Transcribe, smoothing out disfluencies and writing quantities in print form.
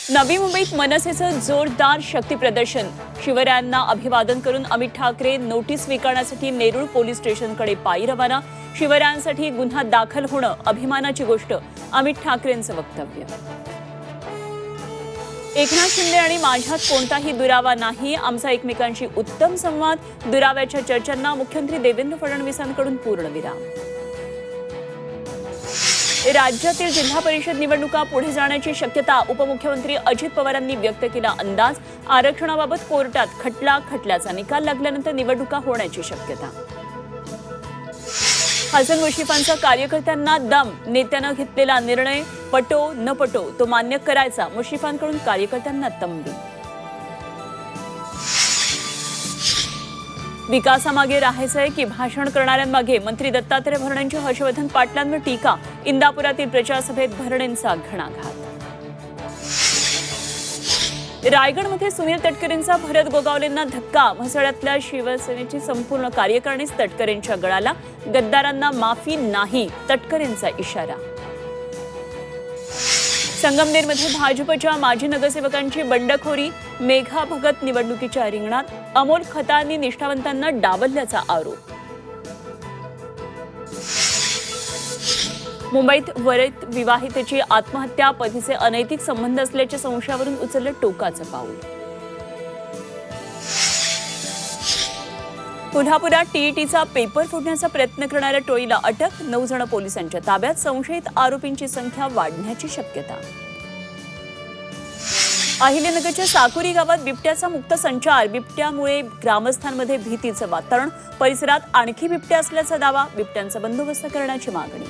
नवी मुंबईत मनसेचं जोरदार शक्ती प्रदर्शन। शिवरायांना अभिवादन करून अमित ठाकरे नोटीस स्वीकारण्यासाठी नेरूळ पोलीस स्टेशनकडे पायी रवाना। शिवरायांसाठी गुन्हा दाखल होणं अभिमानाची गोष्ट, अमित ठाकरेंचं वक्तव्य। एकनाथ शिंदे आणि माझ्यात कोणताही दुरावा नाही, आमचा एकमेकांशी उत्तम संवाद। दुराव्याच्या चर्चांना मुख्यमंत्री देवेंद्र फडणवीसांकडून पूर्णविराम। राज्यातील जिल्हा परिषद निवडणुका पुढे जाण्याची शक्यता, उपमुख्यमंत्री अजित पवारांनी व्यक्त केला अंदाज। आरक्षणाबाबत कोर्टात खटल्याचा निकाल लागल्यानंतर निवडणुका होण्याची शक्यता। हसन मुश्रीफांचा कार्यकर्त्यांना दम, नेत्यानं घेतलेला निर्णय पटो न पटो तो मान्य करायचा, मुश्रीफांकडून कार्यकर्त्यांना तंबी। विकासामागे राहायचंय की भाषण करणाऱ्यांमागे, मंत्री दत्तात्रय भरणेंची हर्षवर्धन पाटलांवर टीका। इंदापुरातील प्रचारसभेत भरणेंचा घणाघात। रायगडमध्ये सुनील तटकरेंचा भरत गोगावलेंना धक्का, म्हसळ्यातल्या शिवसेनेची संपूर्ण कार्यकारिणीच तटकरेंच्या गळाला। गद्दारांना माफी नाही, तटकरेंचा इशारा। संगमनेरमध्ये भाजपच्या माजी नगरसेवकांची बंडखोरी, मेघा भगत निवडणुकीच्या रिंगणात। अमोल खताळांनी निष्ठावंतांना डावलल्याचा आरोप। मुंबईत वरिष्ठ विवाहितेची आत्महत्या, पतीचे अनैतिक संबंध असल्याच्या संशयावरून उचललं टोकाचं पाऊल। कोल्हापुरात टीईटीचा पेपर फोडण्याचा प्रयत्न करणाऱ्या टोळीला अटक, 9 जण पोलिसांच्या ताब्यात। संशयित आरोपींची संख्या वाढण्याची शक्यता। अहिल्यानगरच्या साकुरी गावात बिबट्याचा मुक्त संचार, बिबट्यामुळे ग्रामस्थांमध्ये भीतीचं वातावरण। परिसरात आणखी बिबट्या असल्याचा दावा, बिबट्यांचा बंदोबस्त करण्याची मागणी।